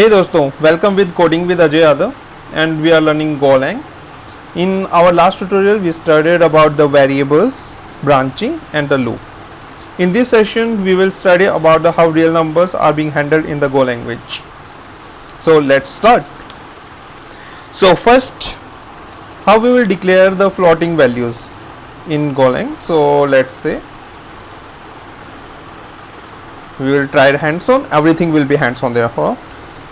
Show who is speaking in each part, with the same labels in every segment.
Speaker 1: Hey दोस्तों, welcome with Coding with Ajay Yadav and we are learning Golang. In our last tutorial we studied about the variables, branching and the loop. In this session we will study about how real numbers are being handled in the Go language. So let's start. So first, how we will declare the floating values in Golang. So let's say we will try hands-on, everything will be hands-on therefore.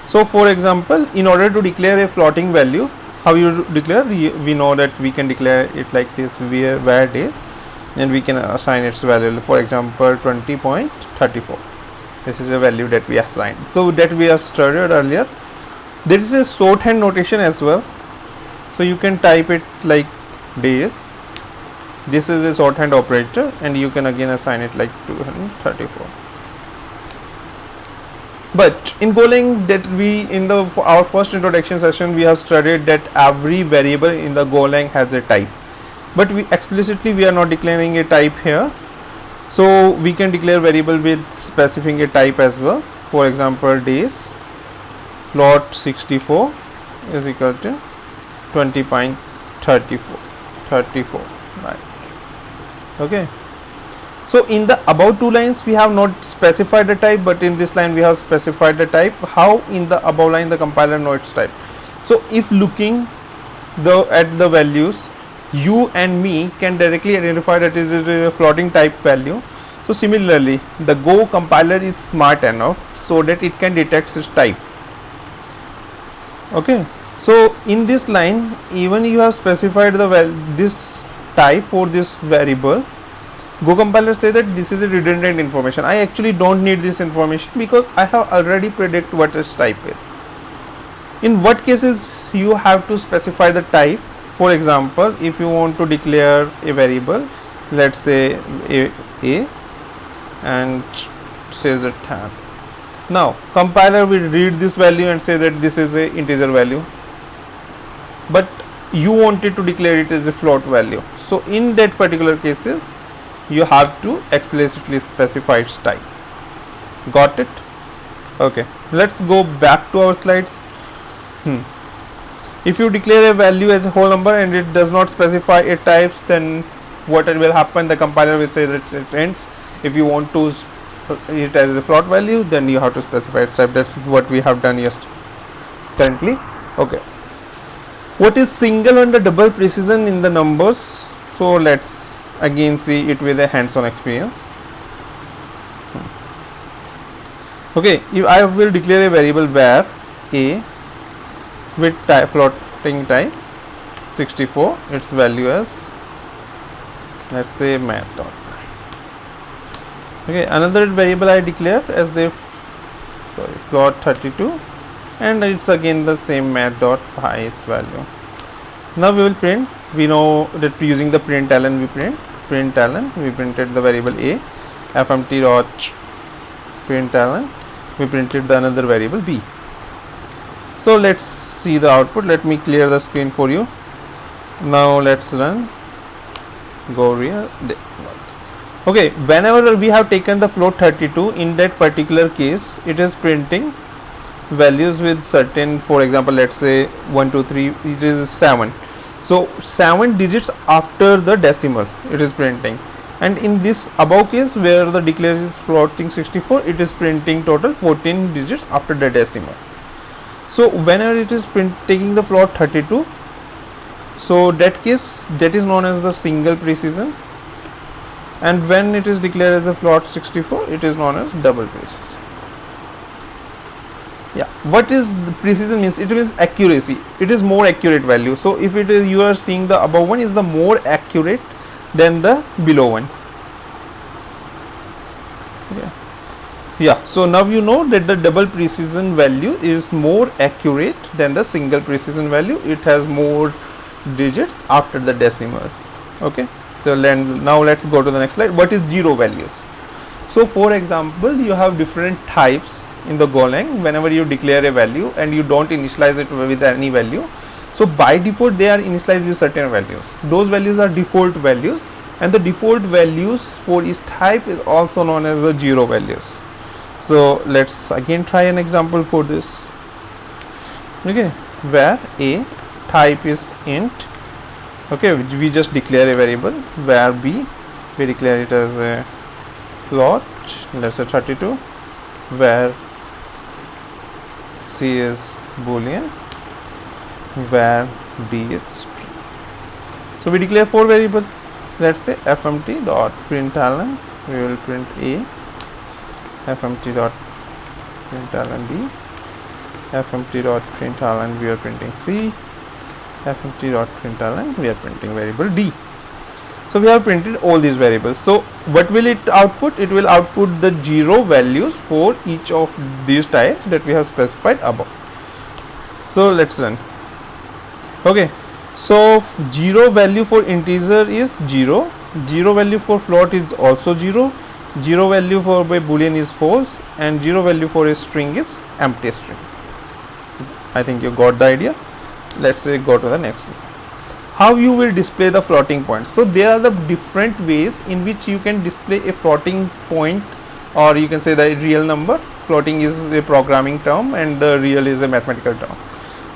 Speaker 1: So for example, in order to declare a floating value, how you declare? We know that we can declare it like this, where days, and we can assign its value. For example, 20.34. This is a value that we assigned. So that we have studied earlier. There is a shorthand notation as well. So you can type it like days. This is a shorthand operator, and you can again assign it like 234. But in Golang, that we in our first introduction session we have studied that every variable in the Golang has a type, but we explicitly we are not declaring a type here. So we can declare variable with specifying a type as well. For example, days float 64 is equal to 20.34, right? Okay. So in the above two lines we have not specified the type, but in this line we have specified the type. How? In the above line the compiler knows its type. So if looking at the values, you and me can directly identify that it is a floating type value. So similarly, the Go compiler is smart enough so that it can detect its type. Okay. So in this line, even you have specified this type for this variable, Go compiler say that this is a redundant information. I actually don't need this information because I have already predict what its type is. In what cases you have to specify the type? For example, if you want to declare a variable, let's say a and says the tab. Now compiler will read this value and say that this is a integer value, but you wanted to declare it as a float value. So in that particular cases, you have to explicitly specify its type. Got it? Okay, let's go back to our slides. If you declare a value as a whole number and it does not specify a types, then what will happen? The compiler will say that it ends. If you want to it as a float value, then you have to specify its type. That's what we have done currently. Okay, what is single and double precision in the numbers? So let's again see it with a hands-on experience. Okay, if I will declare a variable var a with floating type 64, its value as, let's say, math dot. Okay, another variable I declare as the float 32, and it's again the same math dot by its value. Now we will print. We know that using the println we printed the variable a, fmt dot println, we printed the another variable b. So let's see the output. Let me clear the screen for you. Now let's run go real. Okay, whenever we have taken the float 32, in that particular case it is printing values with certain, for example, let's say 1 2 3, it is 7. So 7 digits after the decimal it is printing, and in this above case where the declare is floating 64, it is printing total 14 digits after the decimal. So whenever it is taking the float 32, so that case that is known as the single precision, and when it is declared as a float 64, it is known as double precision. Yeah, what is the precision means? It means accuracy. It is more accurate value. So if it is, you are seeing the above one is the more accurate than the below one. Yeah, so now you know that the double precision value is more accurate than the single precision value. It has more digits after the decimal. Okay, so now let's go to the next slide. What is zero values? So for example, you have different types in the Golang. Whenever you declare a value and you don't initialize it with any value, so by default they are initialized with certain values. Those values are default values, and the default values for each type is also known as the zero values. So let's again try an example for this. okay, where a type is int, okay, we just declare a variable, where b we declare it as a float, let's say 32, where c is boolean, where d is string. So we declare 4 variables. Let's say fmt dot println, we will print a, fmt dot println b, fmt dot println we are printing c, fmt dot println we are printing variable d. So we have printed all these variables. So what will it output? It will output the 0 values for each of these types that we have specified above. So let's run. Okay, so 0 value for integer is 0, 0 value for float is also 0, 0 value for a boolean is false, and 0 value for a string is empty string. I think you got the idea. Let's say go to the next line. How you will display the floating points? So there are the different ways in which you can display a floating point, or you can say the real number. Floating is a programming term and real is a mathematical term.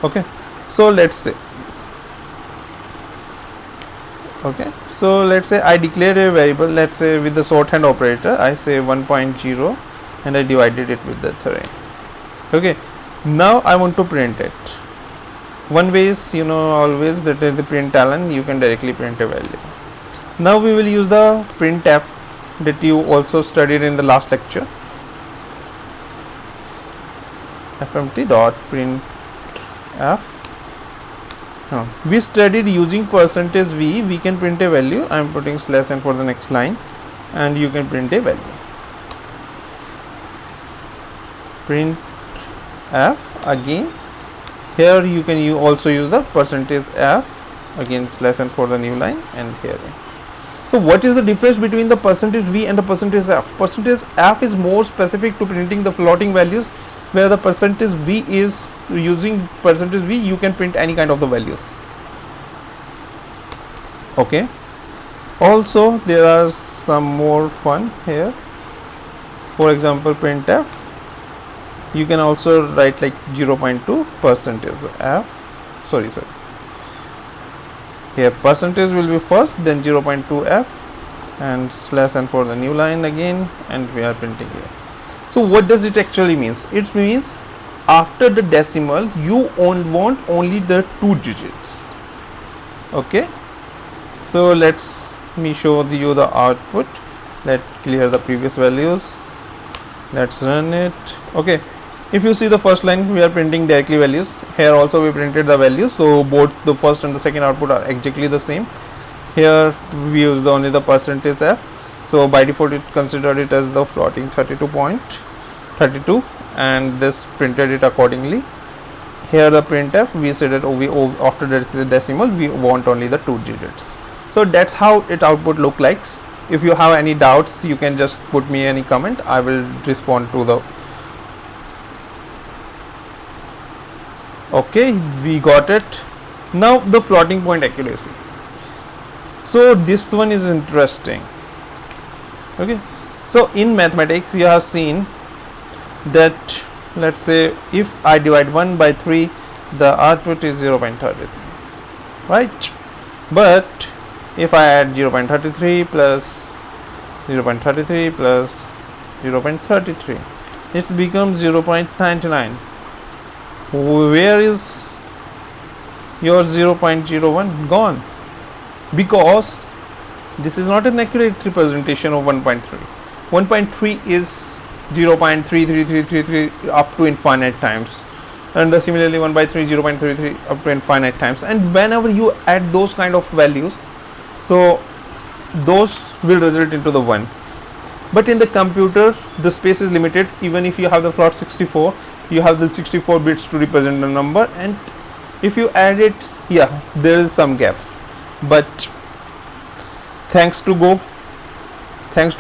Speaker 1: Okay, so let's say, okay, so let's say I declare a variable, let's say with the shorthand operator I say 1.0 and I divided it with the 3. Okay, now I want to print it. One way is, you know, always that in the println you can directly print a value. Now we will use the printf that you also studied in the last lecture. fmt dot printf. We studied using %v, we can print a value. I am putting /n for the next line, and you can print a value. Printf again. Here you can also use the %f, again /n for the new line, and here. So what is the difference between the %v and the %f? %f is more specific to printing the floating values, where the %v is using %v you can print any kind of the values. Okay, also there are some more fun here. For example, printf, you can also write like 0.2 %f, sorry, here percentage will be first, then 0.2f and /n for the new line again, and we are printing here. So what does it actually means? It means after the decimal you want only the 2 digits. Okay, so let's me show you the output. Let's clear the previous values, let's run it. Okay, if you see the first line, we are printing directly values. Here also we printed the values, so both the first and the second output are exactly the same. Here we use only the %f, so by default it considered it as the floating 32.32, and this printed it accordingly. Here the printf, we said that after the decimal we want only the 2 digits. So that's how it output look like. If you have any doubts, you can just put me any comment, I will respond to the. Okay, we got it. Now the floating point accuracy. So this one is interesting. Okay, so in mathematics you have seen that, let's say if I divide 1 by 3, the output is 0.33, right? But if I add 0.33 plus 0.33 plus 0.33, it becomes 0.99. Where is your 0.01 gone? Because this is not an accurate representation of 1.3. 1.3 is 0.33333 up to infinite times, and similarly 1 by 3 0.33 up to infinite times. And whenever you add those kind of values, so those will result into the 1. But in the computer the space is limited. Even if you have the float 64, you have the 64 bits to represent the number, and if you add it, yeah, there is some gaps. But thanks to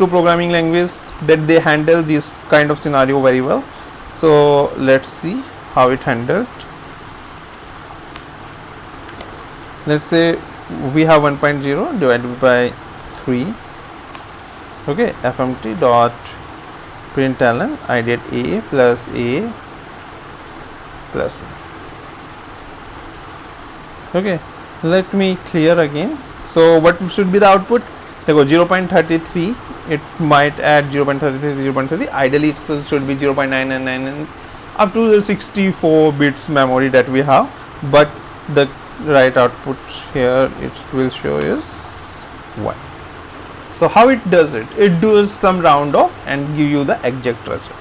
Speaker 1: programming language, that they handle this kind of scenario very well. So let's see how it handled. Let's say we have 1.0 divided by 3. Okay, fmt dot println I did a plus a plus a. Okay, let me clear again. So what should be the output? देखो 0.33, it might add 0.33, 0.30. Ideally it should be 0.999 and up to the 64 bits memory that we have, but the right output here it will show is 1. So how it does it? It does some round off and give you the exact result.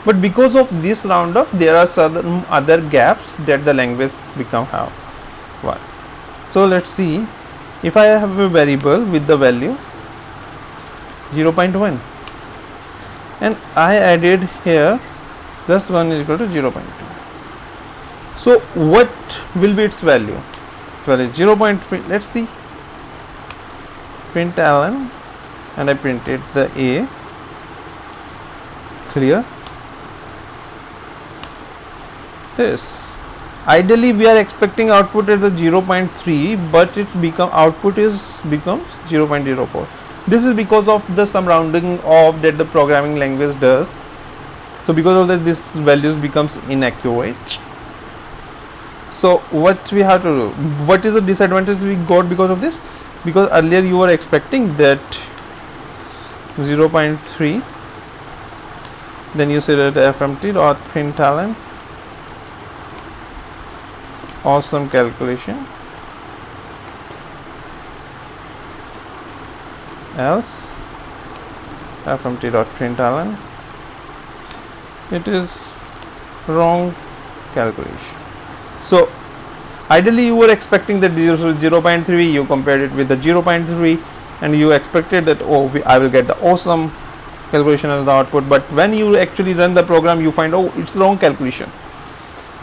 Speaker 1: But because of this round off, there are some other gaps that the language become have. 1. So let's see, if I have a variable with the value 0.1 and I added here plus 1 is equal to 0.2. So what will be its value? Well, it's 0.3. Let's see, print ln, and I printed the A. Clear? This ideally we are expecting output at the 0.3, but it becomes 0.04. This is because of the some rounding off that the programming language does. So because of that, this values becomes inaccurate. So what we have to do? What is the disadvantage we got because of this? Because earlier you were expecting that 0.3, then you said that fmt.println awesome calculation, else fmt.println it is wrong calculation. So ideally you were expecting that 0.3, you compared it with the 0.3 and you expected that, oh, I will get the awesome calculation as the output, but when you actually run the program you find, oh, it's wrong calculation.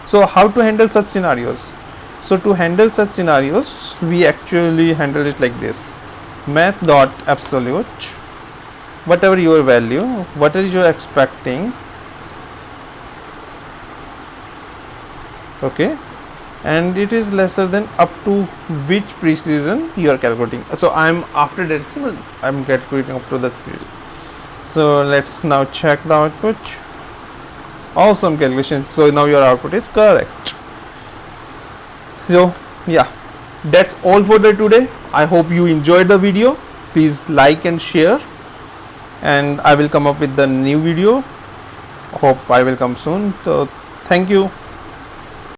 Speaker 1: So how to handle such scenarios? So to handle such scenarios, we actually handle it like this: math.absolute, whatever your value, what is you expecting, okay, and it is lesser than up to which precision you are calculating. So I am after decimal, I am calculating up to the 3. So let's now check the output. Awesome calculation. So now your output is correct. So yeah, that's all for the today. I hope you enjoyed the video. Please like and share, and I will come up with the new video. Hope I will come soon. So thank you.